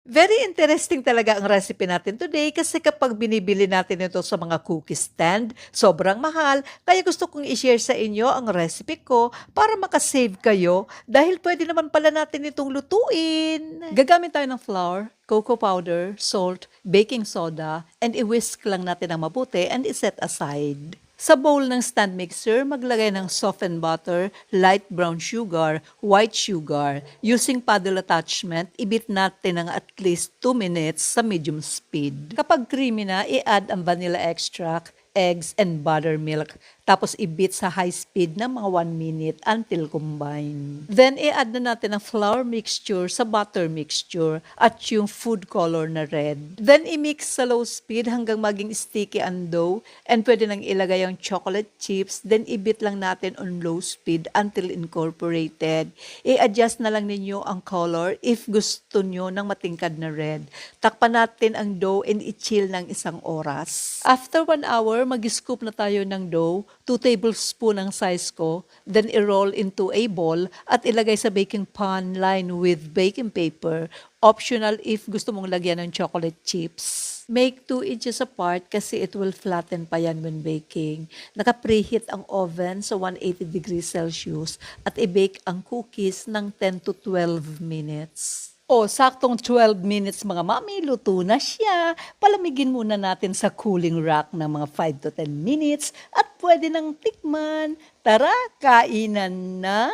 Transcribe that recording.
Very interesting talaga ang recipe natin today kasi kapag binibili natin ito sa mga cookie stand, sobrang mahal. Kaya gusto kong i-share sa inyo ang recipe ko para makasave kayo dahil pwede naman pala natin itong lutuin. Gagamit tayo ng flour, cocoa powder, salt, baking soda, and i-whisk lang natin ng mabuti and i-set aside. Sa bowl ng stand mixer, maglagay ng softened butter, light brown sugar, white sugar. Using paddle attachment, ibit natin ng at least 2 minutes sa medium speed. Kapag creamy na, i-add ang vanilla extract, eggs, and buttermilk. Tapos ibit sa high speed ng mga 1 minute until combine. Then i-add na natin ang flour mixture sa butter mixture at yung food color na red. Then i-mix sa low speed hanggang maging sticky ang dough and pwede nang ilagay ang chocolate chips. Then ibit lang natin on low speed until incorporated. I-adjust na lang ninyo ang color if gusto nyo ng matingkad na red. Takpan natin ang dough and i-chill ng 1 oras. After 1 hour, mag-scoop na tayo ng dough. 2 tablespoon ang size ko, then i-roll into a ball at ilagay sa baking pan lined with baking paper. Optional if gusto mong lagyan ng chocolate chips. Make 2 inches apart kasi it will flatten pa yan when baking. Naka-preheat ang oven sa 180 degrees Celsius at i-bake ang cookies ng 10 to 12 minutes. O, saktong 12 minutes mga mami, luto na siya. Palamigin muna natin sa cooling rack ng mga 5 to 10 minutes at pwede nang tikman. Tara, kainan na!